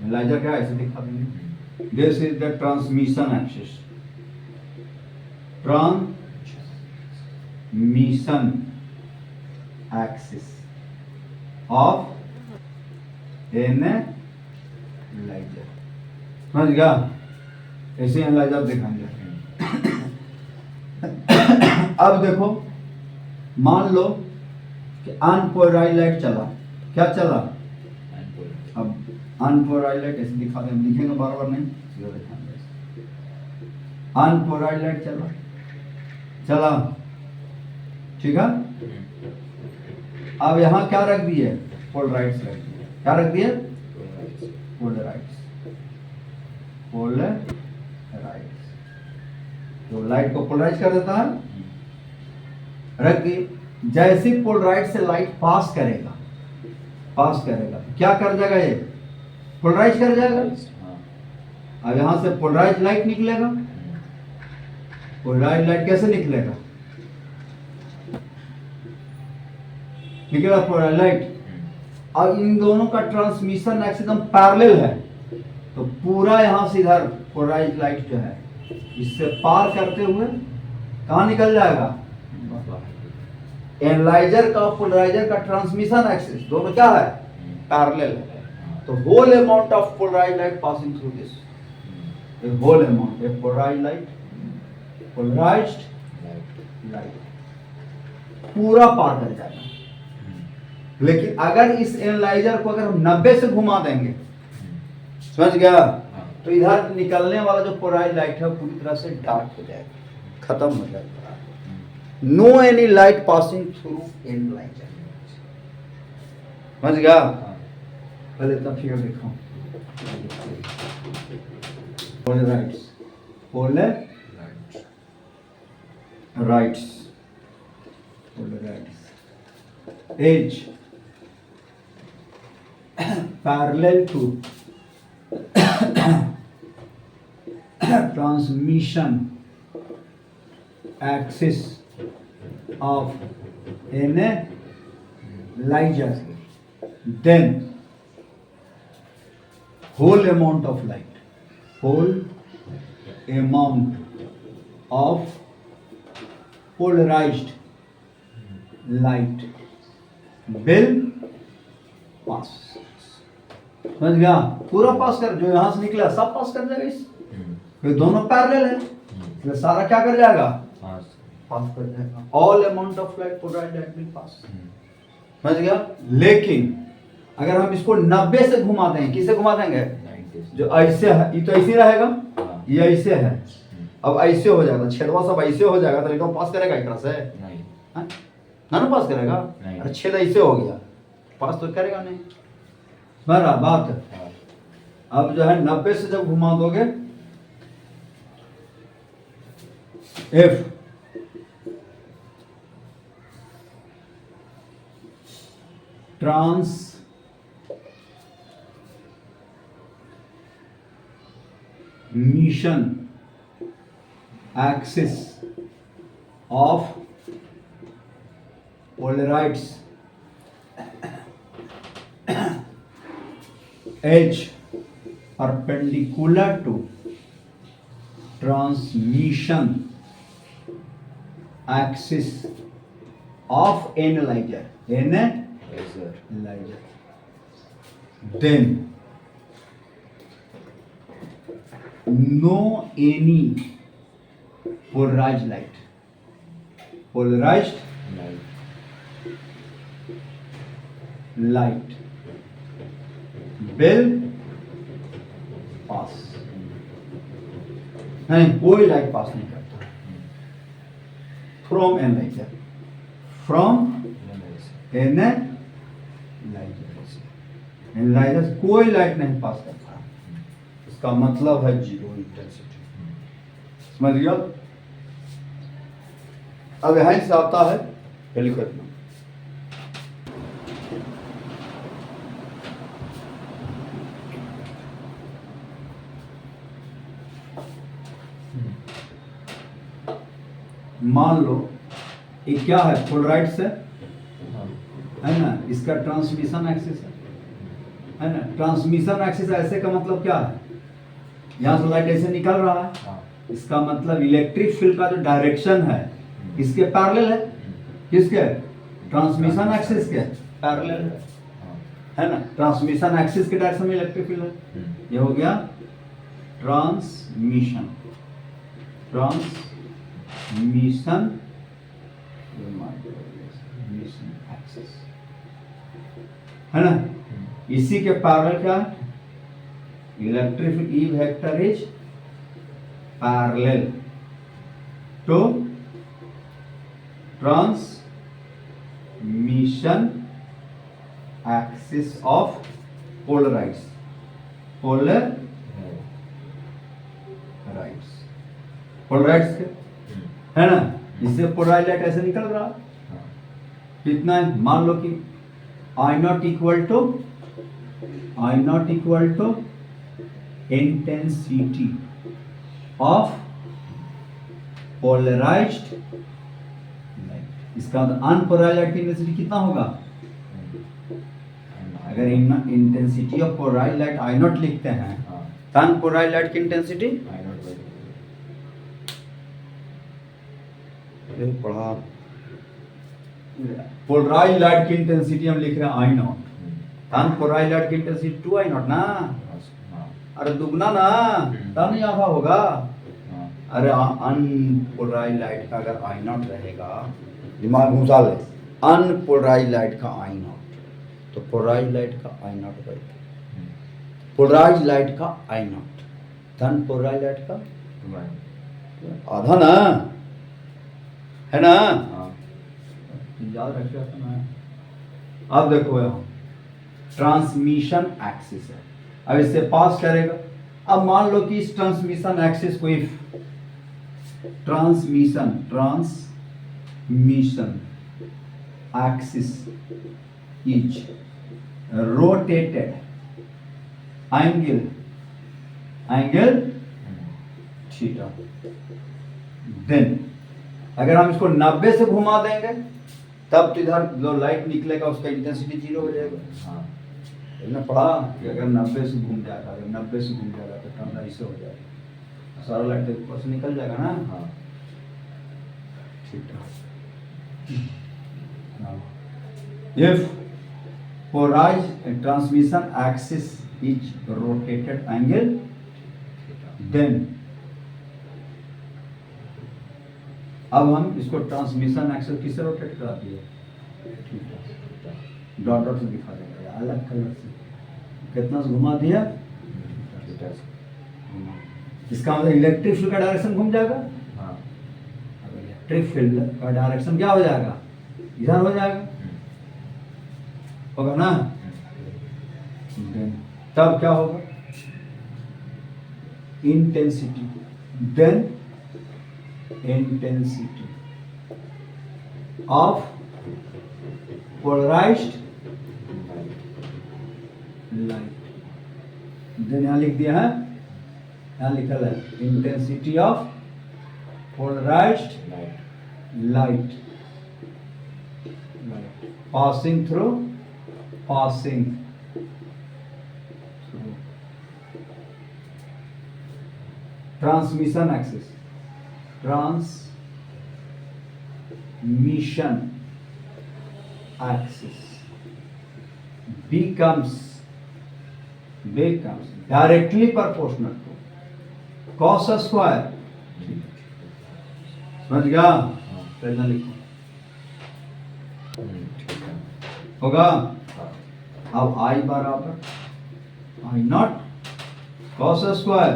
Analyser क्या है? ऐसे दिखा देंगे। This is the transmission axis. Transmission axis of analyser. समझ गया? ऐसे एनालाइजर दिखाएंगे। अब देखो, मान लो कि अनपोलराइज्ड लाइट चला। क्या चला? अब अनपोलराइज्ड लाइट ऐसे दिखा दें, लिखेंगे बार बार नहीं, सीधा दिखाएंगे। अनपोलराइज्ड लाइट चला, ठीक है। अब यहां क्या रख दिए? Polarized light. क्या रख दिए? पोलराइज्ड। तो लाइट को पोलराइज कर देता है, रख दी। जैसे पोलराइड से लाइट पास करेगा क्या कर जाएगा? ये पोलराइज कर जाएगा। अब यहां से पोलराइज लाइट निकलेगा। पोलराइज लाइट कैसे निकलेगा? निकला पोलराइज लाइट। अब इन दोनों का ट्रांसमिशन एक्सिस एकदम पैरेलल है, तो पूरा यहां से इधर पोलराइज लाइट जो है इससे पार करते हुए कहां निकल जाएगा? एनालाइजर का और पोलराइजर का ट्रांसमिशन एक्सिस दोनों क्या है? पैरेलल है। तो whole amount of polarize light passing through this, whole amount a polarize light पूरा पार कर जाएगा। लेकिन अगर इस एनालाइजर को अगर हम 90 से घुमा देंगे, समझ गया, तो इधर निकलने वाला जो पोलराइज लाइट है पूरी तरह से डार्क हो जाएगा, खत्म हो जाएगा। No any light passing through analyzer. समझ गया? पहले इतना फिगर दिखाऊं। पोलराइड्स edge parallel to transmission axis of analyzer then whole amount of light, whole amount of polarized light will pass. समझ गया? पूरा पास कर, जो यहां से निकला सब पास कर जाएगा इस, क्योंकि दोनों पैरेलल है, इसलिए सारा क्या कर जाएगा? पास कर जाएगा. All amount of light polarized light will pass. समझ गया? लेकिन अगर हम इसको 90 से घुमा देंगे, किससे घुमा देंगे? जो ऐसे है, ये तो ऐसे रहेगा, ये ऐसे है, अब ऐसे हो जाएगा, छेदवा सब ऐसे हो जाएगा, तो इलेक्ट्रॉन पास करेगा एक तरह से? नहीं. ना पास करेगा. अरे छेद ऐसे हो गया, पास तो करेगा नहीं. मेरा बात. अब जो है 90 से जब घुमा दोगे, F transmission axis of polarites edge perpendicular to transmission axis of analyzer, then no any polarized light will pass. नहीं, कोई लाइट पास नहीं करता फ्रॉम एनालाइजर, एनालाइजर कोई लाइट नहीं पास करता. इसका मतलब है जीरो इंटेंसिटी. समझ गया? अब यहां से आता है हेलिकॉप्टर. मान लो ये क्या है? पोलराइड्स है ना? इसका ट्रांसमिशन एक्सिस है ना? ट्रांसमिशन एक्सिस ऐसे का मतलब क्या है? यहाँ से लाइट ऐसे निकल रहा है, इसका मतलब इलेक्ट्रिक फील्ड का जो डायरेक्शन है इसके पैरेलल है. किसके? ट्रांसमिशन एक्सिस के पैरेलल है ना? ट्रांसमिशन एक्सिस के डायरेक्शन में इलेक्ट्रिक फील्ड है. ये हो गया ट्रांसमिशन एक्सिस है ना? इसी के पैरेलल क्या है? Electric E vector is parallel to transmission axis of polaroids के है ना? इससे पोलराइज्ड लाइट ऐसे निकल रहा. कितना है? मान लो कि I naught equal to intensity of polarized light. इसका अनपोलराइज्ड लाइट की इंटेंसिटी कितना होगा? अगर intensity of polarized light I naught लिखते हैं तो अनपोलराइज्ड लाइट की इंटेंसिटी पढ़ा. पोलराइज्ड लाइट की इंटेंसिटी हम लिख रहे हैं I नॉट, अनपोलराइज्ड लाइट की इंटेंसिटी 2I नॉट ना. अरे दुगना ना, तब नहीं आधा होगा. अरे अनपोलराइज्ड लाइट का अगर I नॉट रहेगा, दिमाग घुसा ले, अनपोलराइज्ड लाइट का I नॉट, तो पोलराइज्ड लाइट का I naught by polarized light का I नॉट, धन पोलराइज्ड लाइट का आधा ना, है ना? याद रखिए. अब देखो यहाँ ट्रांसमिशन एक्सिस है, अब इससे पास करेगा. अब मान लो कि इस ट्रांसमिशन एक्सिस को transmission axis is rotated angle theta, then अगर हम इसको 90 से घुमा देंगे तब तो इधर जो लाइट निकलेगा उसका इंटेंसिटी 0 हो जाएगा. तुमने पढ़ा कि अगर 90 से घूम जाएगा, अगर 90 से घूम जाएगा तो टर्न ऐसे हो जाएगा, सारा लाइट ऊपर से निकल जाएगा ना। हाँ ठीक है। If polarized transmission axis is rotated angle, then अब हम इसको ट्रांसमिशन एक्सिस किससे रोटेट करा दिए, डॉट डॉट से दिखा देंगे अलग कलर से, कितना से घुमा दिया, इसका मतलब इलेक्ट्रिक फील्ड का डायरेक्शन घूम जाएगा। हाँ, इलेक्ट्रिक फील्ड का डायरेक्शन क्या हो जाएगा, इधर हो जाएगा, होगा ना। तब क्या होगा, intensity, then intensity of polarized light, then यहाँ लिख दिया है, यहाँ लिखा है intensity of polarized light passing through transmission axis becomes directly proportional to cos square, समझ गया, पहले लिखो होगा। अब I बराबर I नॉट cos स्क्वायर,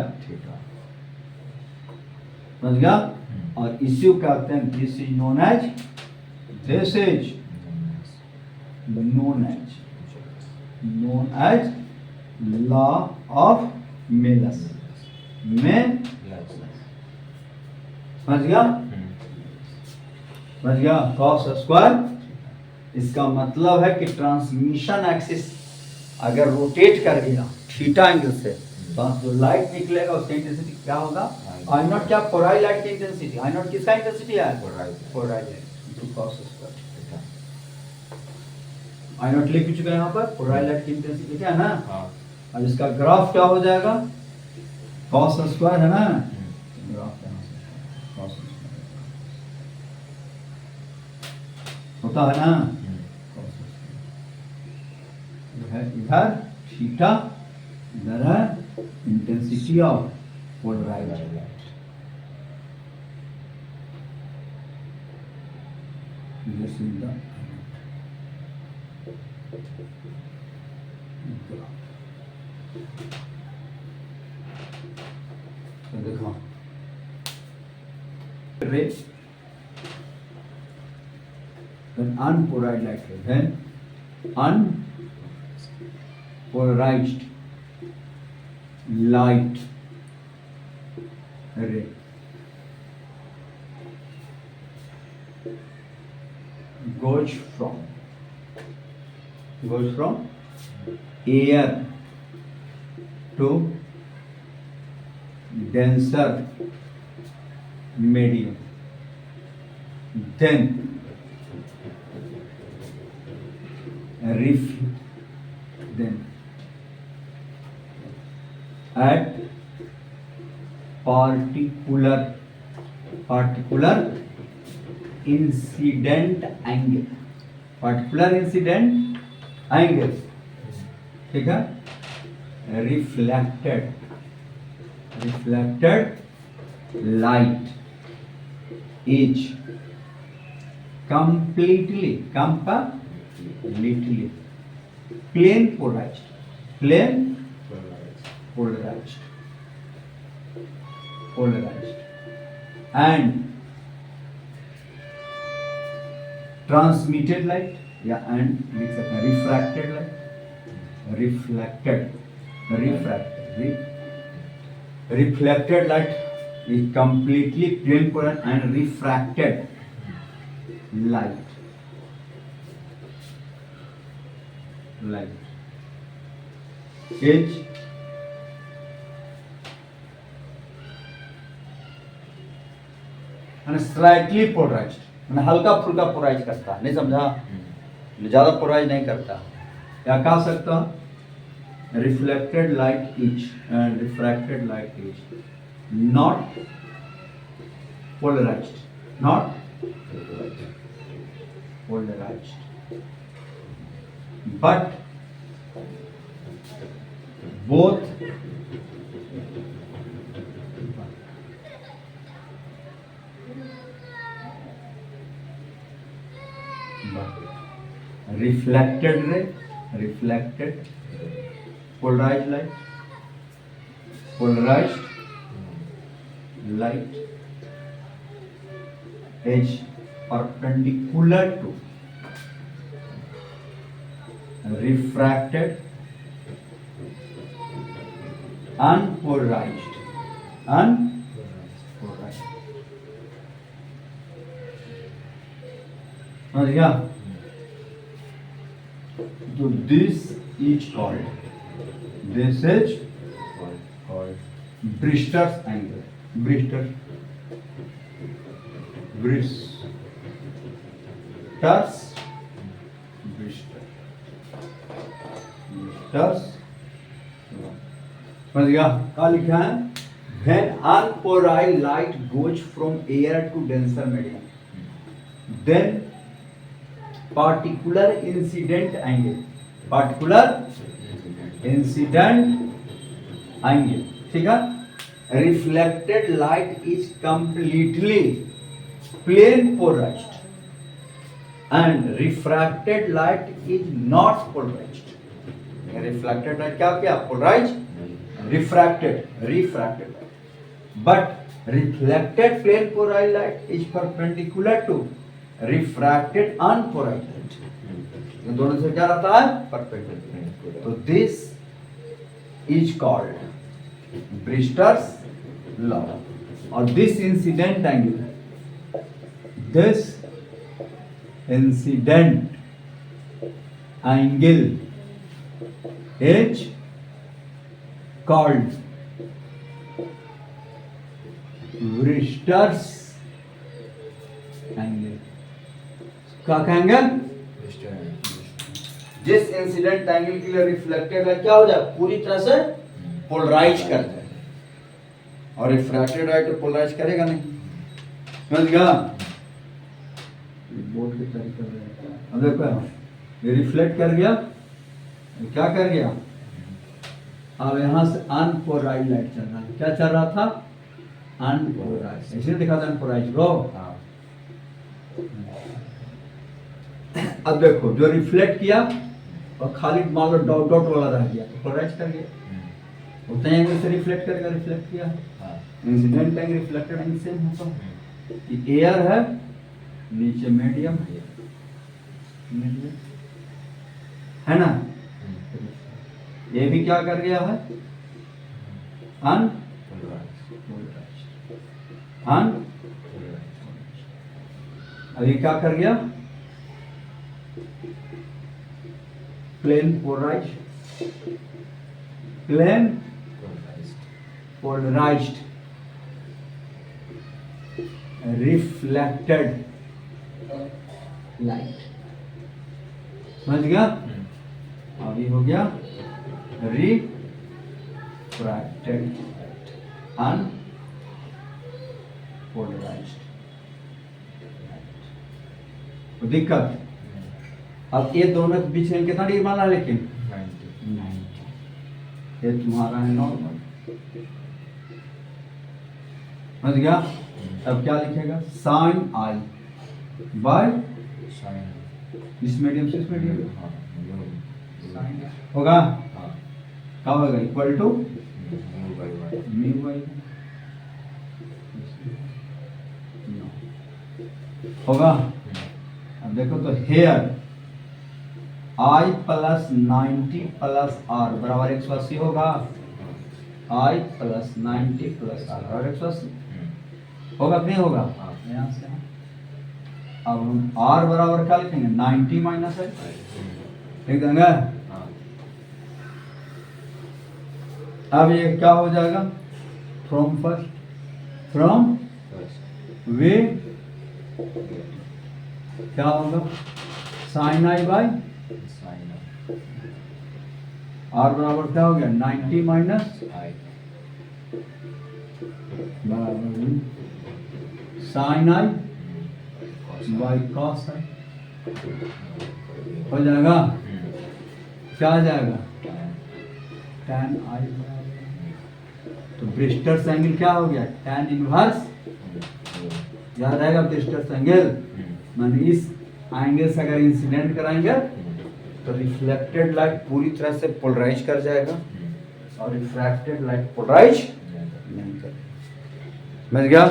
समझ गया। और इसी को कहते हैं this is known as law of Malus में, समझ गया कॉस स्क्वायर। इसका मतलब है कि ट्रांसमिशन एक्सिस अगर रोटेट कर गया थीटा एंगल से, तो जो लाइट निकलेगा उसकी इंटेंसिटी क्या होगा, आई नॉट, क्या पोलराइज लाइट की इंटेंसिटी, आई नॉट किसका इंटेंसिटी है, polarize light cos square. I naught लिख चुके हैं यहाँ पर, पोलराइज लाइट की इंटेंसिटी क्या है ना। अब इसका ग्राफ क्या हो जाएगा, कॉस स्क्वायर है ना, ग्राफ कॉस होता है ना, इधर थीटा, इधर है intensity of polarize light. This is the देखो ray, when unpolarized light ray, then unpolarized light ray goes from air to denser medium, then at particular incident angle, ठीक है, reflected light is completely plane polarized and transmitted light, या and लिख सकते हैं refracted light, reflected light is completely plane polarized and refracted light is slightly polarized, मैंने हल्का फुल्का polarise करता, नहीं समझा, ज्यादा पोलराइज नहीं करता। या कह सकता reflected light is and refracted light is not polarized, not polarized, but both reflected ray, reflected polarized light, polarized light is perpendicular to refracted unpolarized समझ गया? तो this is called Brewster's angle. Brewster's समझ गया? क्या लिखा है? When unpolarized light goes from air to denser medium, then particular incident angle, ठीक है? Reflected light is completely plane polarized and refracted light is not polarized. Reflected light क्या polarized, refracted light, but reflected plane polarized light is perpendicular to refracted unpolarized light. इन दोनों से क्या रहता है? Perpendicular. तो this is called Brewster's law. और this incident angle is called Brewster's angle. क्या कहेंगे? जिस इंसिडेंट एंगल के लिए रिफ्लेक्टेड लाइट क्या हो जाए? पूरी तरह से पोलराइज कर जाए, और रिफ्रैक्टेड लाइट तो पोलराइज करेगा नहीं. समझ गया? बोर्ड की तरीके कर रहे हैं. अब देखो ये रिफ्लेक्ट कर गया, क्या कर गया? अब यहाँ से अनपोलराइज लाइट चल रहा है. क्या चल रहा था? अनपोलराइज. इसलिए दिखा था अनपोलराइज ब्रो. अब देखो जो रिफ्लेक्ट किया और खाली मान लो डॉट डॉट वाला रह गया, पोलराइज कर गया. उतना एंगल से रिफ्लेक्ट करेगा, रिफ्लेक्ट किया. Incident angle reflected angle same होता है. एयर है, नीचे मीडियम है ना? ये भी क्या कर गया है? अभी क्या कर गया? Plane polarized reflected light. समझ गया? अभी हो गया रिफ्रैक्टेड अनपोलराइज्ड. दिक्कत अब ये दोनों के बीच में कितना डिग्री माना? लेकिन 90. ये तुम्हारा है नॉर्मल. समझ गया? अब क्या लिखेगा? साइन आई बाय इस मीडियम से इस मीडियम होगा. क्या होगा? इक्वल टू म्यू बाय होगा. अब देखो तो here I plus 90 plus R बराबर 180 होगा. I प्लस 90 प्लस आर बराबर 180 होगा कि नहीं होगा? यहाँ से अब हम R बराबर क्या लिखेंगे? 90 माइनस है. ठीक देंगे? अब ये क्या हो जाएगा? फ्रॉम वे क्या होगा? साइन आई बाय आर बराबर क्या हो गया 90 minus i sine i by cos i हो जाएगा। क्या आ जाएगा tan आई। तो ब्रिस्टर्स एंगल क्या हो गया tan इनवर्स। याद रहेगा ब्रिस्टर्स एंगल माने इस एंगल से अगर इंसिडेंट कराएंगे तो रिफ्लेक्टेड लाइट पूरी तरह से पोलराइज कर जाएगा और रिफ्रैक्टेड लाइट पोलराइज नहीं करेगा। समझ गया।